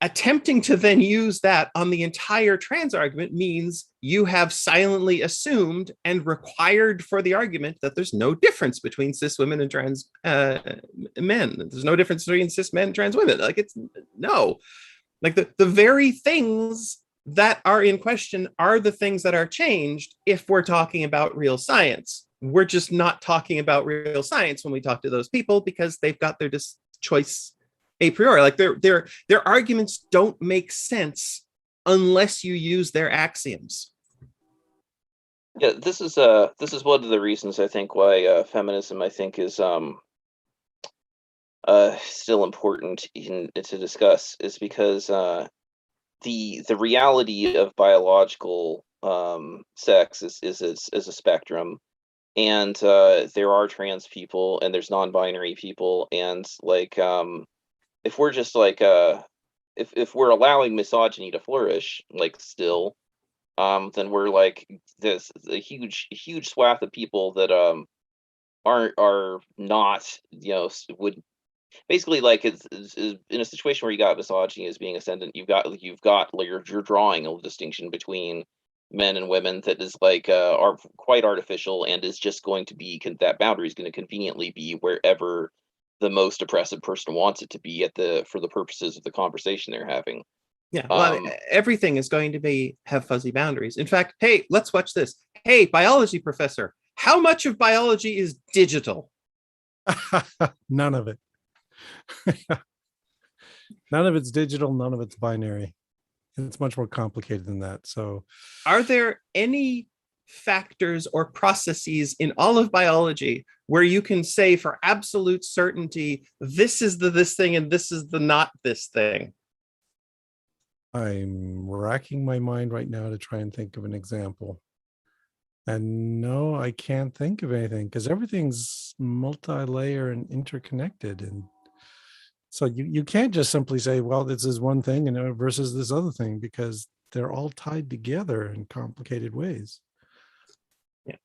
attempting to then use that on the entire trans argument means you have silently assumed and required for the argument that there's no difference between cis women and trans men. There's no difference between cis men and trans women. Like it's no, like the very things that are in question are the things that are changed if we're talking about real science. We're just not talking about real science when we talk to those people because they've got their choice a priori. Like their arguments don't make sense unless you use their axioms. Yeah, this is one of the reasons I think why feminism I think is still important to discuss, is because the reality of biological sex is a spectrum, and there are trans people and there's non-binary people, and like if we're just like if we're allowing misogyny to flourish like still, then we're like this a huge swath of people that are not, would basically, like it's in a situation where you got misogyny as being ascendant, you're drawing a distinction between men and women that is like are quite artificial, and is just going to be that boundary is going to conveniently be wherever the most oppressive person wants it to be for the purposes of the conversation they're having. Yeah, well, I mean, everything is going to have fuzzy boundaries. In fact, hey, let's watch this. Hey, biology professor, how much of biology is digital? None of it. None of it's digital, none of it's binary. It's much more complicated than that. So are there any factors or processes in all of biology where you can say for absolute certainty this is the this thing and this is the not this thing? I'm racking my mind right now to try and think of an example. And no, I can't think of anything because everything's multi-layer and interconnected. And so you can't just simply say, well, this is one thing and versus this other thing, because they're all tied together in complicated ways. Yeah.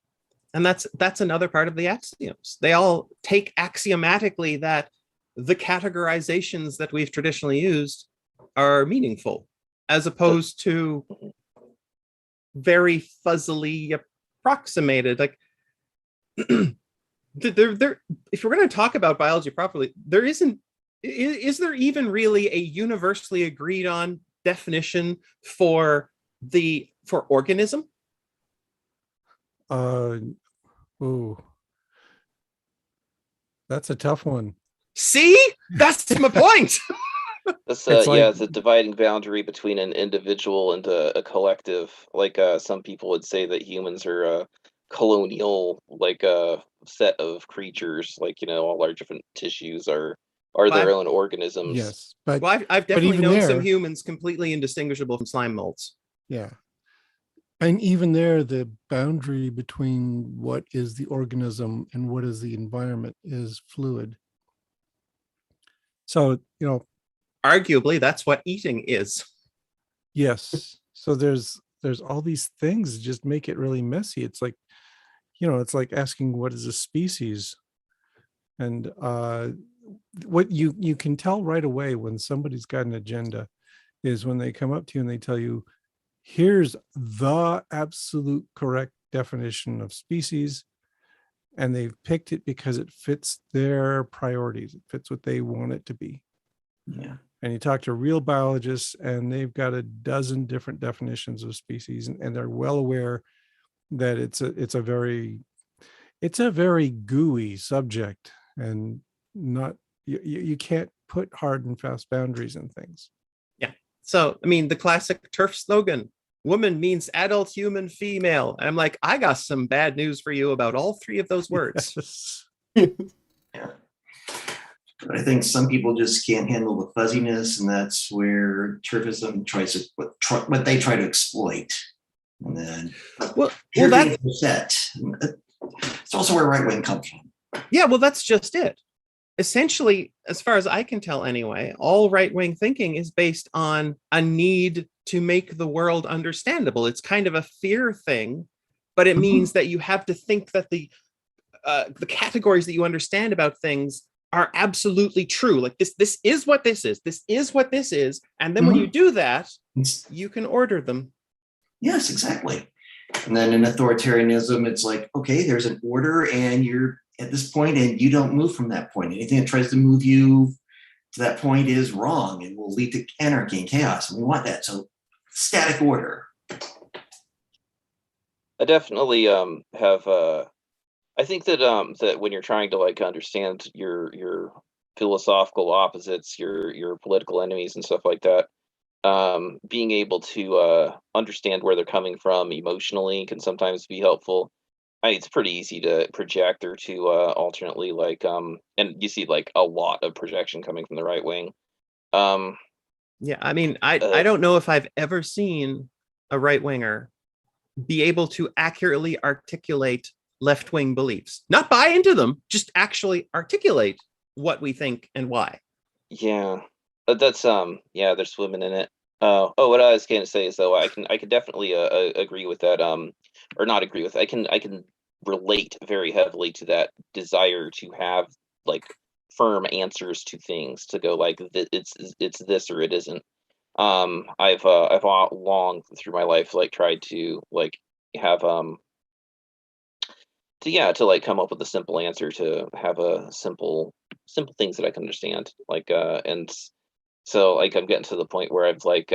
And that's another part of the axioms. They all take axiomatically that the categorizations that we've traditionally used are meaningful, as opposed to very fuzzily approximated. Like, if we're going to talk about biology properly, is there even really a universally agreed on definition for organism? Ooh, that's a tough one. See, that's my point. That's It's like- it's a dividing boundary between an individual and a collective. Like some people would say that humans are a colonial, like a set of creatures. Like, you know, all our different tissues are their own organisms. Yes, but Well, I've definitely even known there- some humans completely indistinguishable from slime molds. yeah. And even there, the boundary between what is the organism and what is the environment is fluid. So, you know, Arguably, that's what eating is. yes. So there's all these things that just make it really messy. It's like, you know, it's like asking what is a species? And what you can tell right away when somebody's got an agenda is when they come up to you and they tell you, here's the absolute correct definition of species, and they've picked it because it fits their priorities. It fits what they want it to be. Yeah. And you talk to real biologists and they've got a dozen different definitions of species, and they're well aware that it's a very gooey subject, and not you can't put hard and fast boundaries in things. Yeah. So, I mean, the classic TERF slogan, woman means adult human female. And I'm like, I got some bad news for you about all three of those words. Yeah. But I think some people just can't handle the fuzziness, and that's where turfism tries to what they try to exploit. And then, Well, here that, being set. It's also where right wing comes from. yeah, well, that's just it. Essentially, as far as I can tell anyway, all right-wing thinking is based on a need to make the world understandable. It's kind of a fear thing, but it means that you have to think that the categories that you understand about things are absolutely true. Like this is what this is. This is what this is. And then when you do that, you can order them. Yes, exactly. And then in authoritarianism, it's like, okay, there's an order and you're at this point and you don't move from that point. Anything that tries to move you to that point is wrong and will lead to anarchy and chaos. And we want that. So static order. I definitely have I think that that when you're trying to like understand your philosophical opposites, your political enemies and stuff like that, being able to understand where they're coming from emotionally can sometimes be helpful. It's pretty easy to project or to alternately like and you see like a lot of projection coming from the right wing. Yeah, I mean, I don't know if I've ever seen a right winger be able to accurately articulate left-wing beliefs, not buy into them, just actually articulate what we think and why. Yeah, that's yeah, there's swimming in it. What I was going to say is though I can definitely agree with that or not agree with. I can relate very heavily to that desire to have like firm answers to things, to go like it's this or it isn't. I've long through my life like tried to like have to like come up with a simple answer, to have a simple things that I can understand, like and so like I'm getting to the point where I've like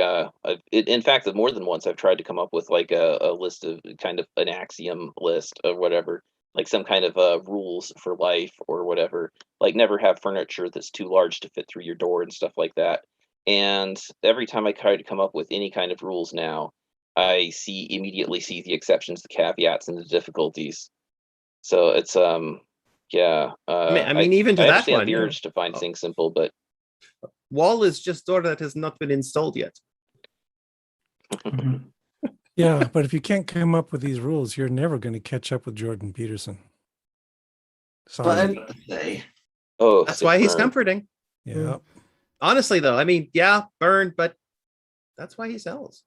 in fact more than once I've tried to come up with like a list of kind of an axiom list of whatever, like some kind of rules for life or whatever, like never have furniture that's too large to fit through your door and stuff like that. And every time I try to come up with any kind of rules now, I immediately see the exceptions, the caveats, and the difficulties. So it's yeah. I mean, even to I that understand one, the you know, urge to find things simple, but wall is just door that has not been installed yet. Yeah, but if you can't come up with these rules, you're never going to catch up with Jordan Peterson. Sorry. oh, That's sick why he's burn. comforting. Yeah. Honestly, though, I mean, yeah, burned, but that's why he sells.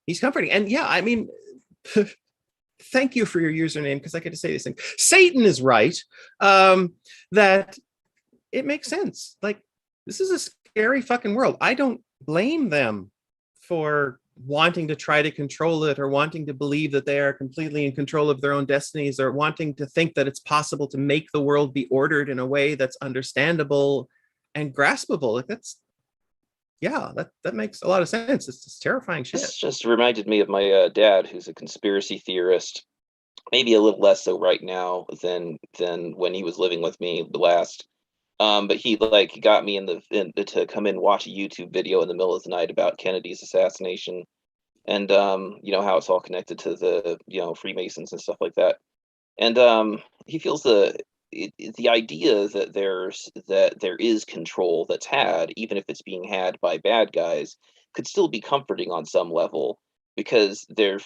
He's comforting. And yeah, I mean, thank you for your username, because I get to say this thing. Satan is right, that it makes sense. Like, this is a scary fucking world. I don't blame them for wanting to try to control it, or wanting to believe that they are completely in control of their own destinies, or wanting to think that it's possible to make the world be ordered in a way that's understandable and graspable. Like, that's, yeah, that makes a lot of sense. It's just terrifying shit. This just reminded me of my dad, who's a conspiracy theorist. Maybe a little less so right now than when he was living with me last. But he like got me to come in and watch a YouTube video in the middle of the night about Kennedy's assassination, and you know, how it's all connected to the, you know, Freemasons and stuff like that. And he feels the idea that there is control that's had, even if it's being had by bad guys, could still be comforting on some level, because if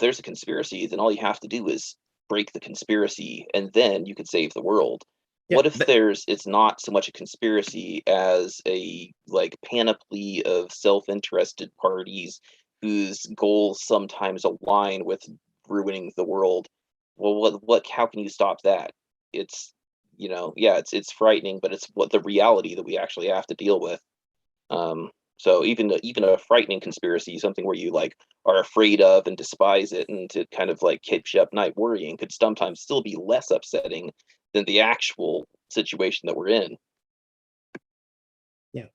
there's a conspiracy, then all you have to do is break the conspiracy, and then you could save the world. Yeah, what if it's not so much a conspiracy as a like panoply of self-interested parties whose goals sometimes align with ruining the world? Well, how can you stop that? It's, you know, yeah, it's frightening, but it's what the reality that we actually have to deal with. So even a frightening conspiracy, something where you like are afraid of and despise it, and to kind of like keeps you up night worrying, could sometimes still be less upsetting than the actual situation that we're in. Yeah.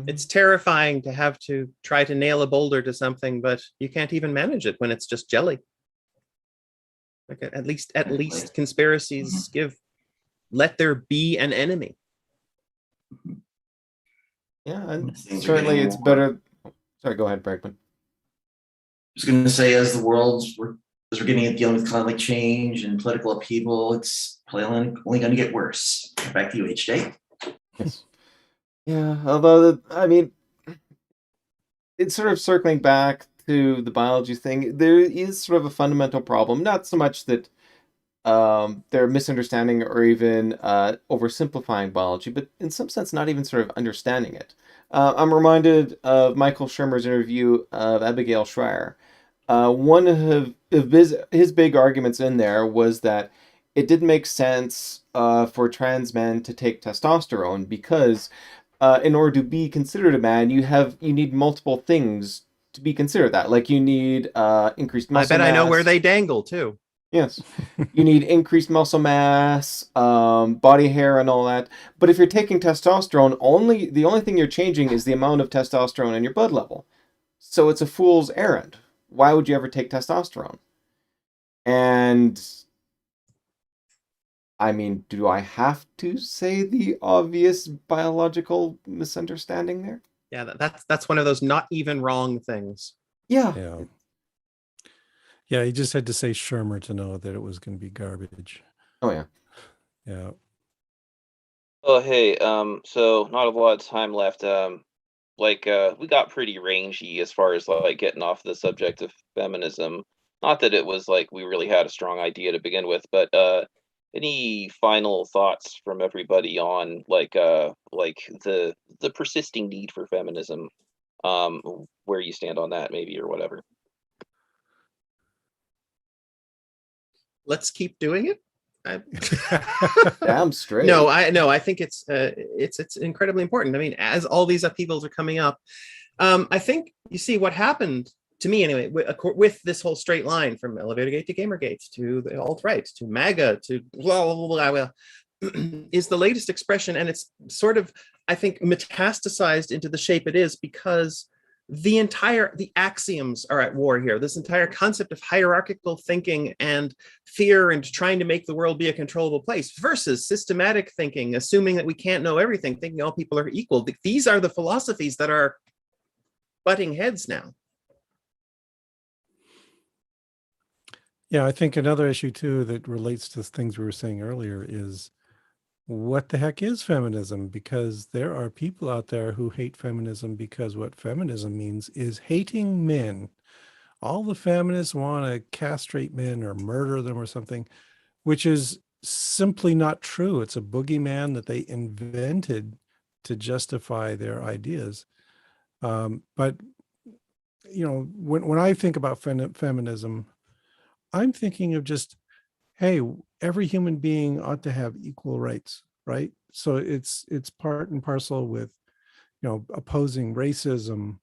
It's terrifying to have to try to nail a boulder to something, but you can't even manage it when it's just jelly. Like, at least conspiracies let there be an enemy. Yeah, and certainly it's better. Sorry, go ahead, Bregman. I was going to say, as we're dealing with climate change and political upheaval, it's probably only going to get worse. Back to you, HJ. Yes. Yeah, although I mean, it's sort of circling back to the biology thing. There is sort of a fundamental problem, not so much that they're misunderstanding or even oversimplifying biology, but in some sense not even sort of understanding it. I'm reminded of Michael Shermer's interview of Abigail Schreier. One of his big arguments in there was that it didn't make sense for trans men to take testosterone because in order to be considered a man, you need multiple things to be considered that. Like you need increased muscle mass. I know where they dangle too. Yes. You need increased muscle mass, body hair, and all that. But if you're taking testosterone, the only thing you're changing is the amount of testosterone in your blood level. So it's a fool's errand. Why would you ever take testosterone? And I mean, do I have to say the obvious biological misunderstanding there? Yeah, that's one of those not even wrong things. Yeah. Yeah, he just had to say Shermer to know that it was going to be garbage. Oh, yeah. Yeah. Oh, hey, so not a lot of time left. We got pretty rangy as far as like getting off the subject of feminism. Not that it was like we really had a strong idea to begin with, but any final thoughts from everybody on the persisting need for feminism, where you stand on that maybe, or whatever. Let's keep doing it. Damn straight. No, I think it's incredibly important. I mean, as all these upheavals are coming up, I think you see what happened to me anyway with this whole straight line from Elevator Gate to Gamergate to the alt-right to MAGA to blah, blah, blah, blah, is the latest expression, and it's sort of, I think, metastasized into the shape it is because the axioms are at war here. This entire concept of hierarchical thinking and fear and trying to make the world be a controllable place versus systematic thinking, assuming that we can't know everything, thinking all people are equal. These are the philosophies that are butting heads now. Yeah, I think another issue too that relates to things we were saying earlier is what the heck is feminism? Because there are people out there who hate feminism because what feminism means is hating men. All the feminists want to castrate men or murder them or something, which is simply not true. It's a boogeyman that they invented to justify their ideas. But, you know, when I think about feminism, I'm thinking of just, hey, every human being ought to have equal rights, right? so it's part and parcel with, you know, opposing racism,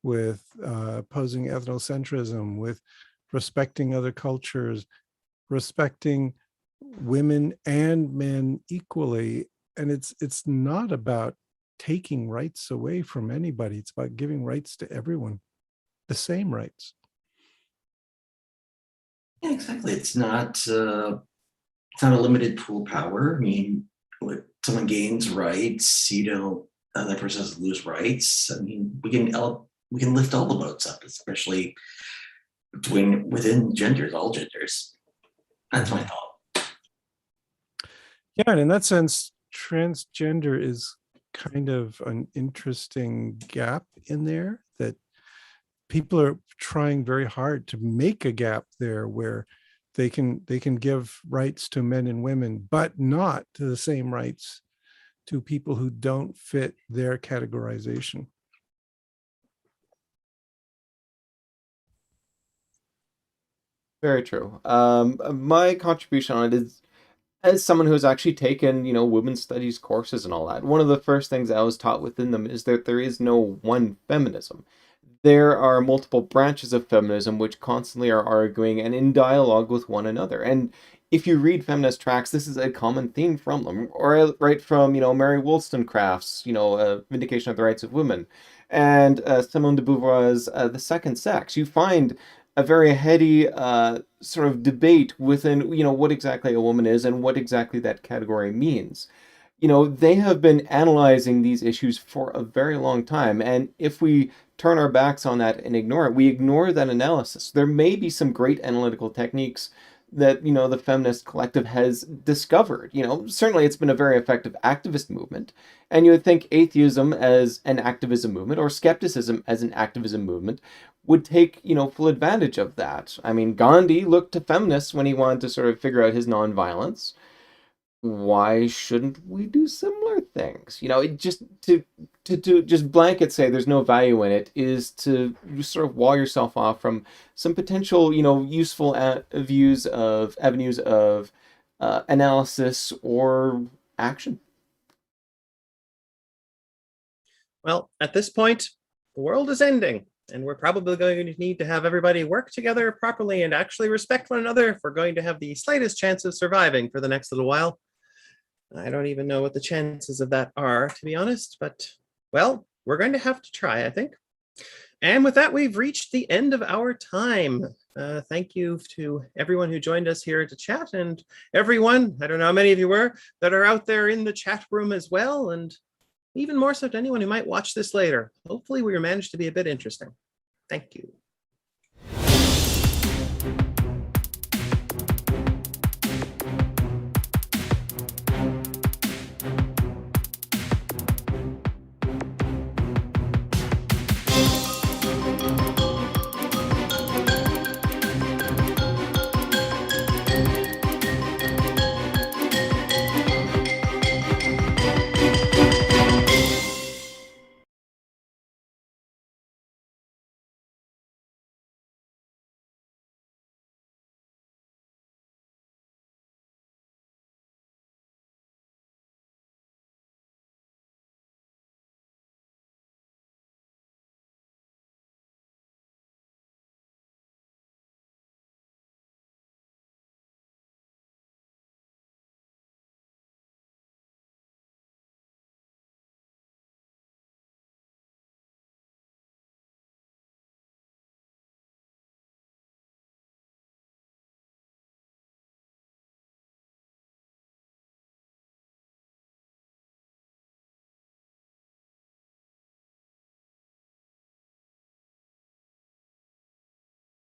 with opposing ethnocentrism, with respecting other cultures, respecting women and men equally. And it's not about taking rights away from anybody. It's about giving rights to everyone, the same rights. Yeah, exactly. It's not a limited pool of power. I mean, when someone gains rights, that person doesn't lose rights. I mean, we can lift all the boats up, especially within genders, all genders. That's my thought. Yeah, and in that sense, transgender is kind of an interesting gap in there, that people are trying very hard to make a gap there where they can give rights to men and women, but not to the same rights to people who don't fit their categorization. Very true. My contribution on it is, as someone who's actually taken, women's studies courses and all that, one of the first things I was taught within them is that there is no one feminism. There are multiple branches of feminism which constantly are arguing and in dialogue with one another. And if you read feminist tracts, this is a common theme from them, or right from, Mary Wollstonecraft's, Vindication of the Rights of Women, and Simone de Beauvoir's The Second Sex. You find a very heady sort of debate within, what exactly a woman is and what exactly that category means. They have been analyzing these issues for a very long time. And if we turn our backs on that and ignore it, we ignore that analysis. There may be some great analytical techniques that, the feminist collective has discovered. Certainly it's been a very effective activist movement. And you would think atheism as an activism movement, or skepticism as an activism movement, would take, full advantage of that. I mean, Gandhi looked to feminists when he wanted to sort of figure out his nonviolence. Why shouldn't we do similar things? It just to just blanket say there's no value in it is to sort of wall yourself off from some potential, useful avenues of analysis or action. Well, at this point, the world is ending, and we're probably going to need to have everybody work together properly and actually respect one another if we're going to have the slightest chance of surviving for the next little while. I don't even know what the chances of that are, to be honest, but, well, we're going to have to try, I think. And with that, we've reached the end of our time. Thank you to everyone who joined us here to chat, and everyone, I don't know how many of you were, that are out there in the chat room as well, and even more so to anyone who might watch this later. Hopefully we managed to be a bit interesting. Thank you.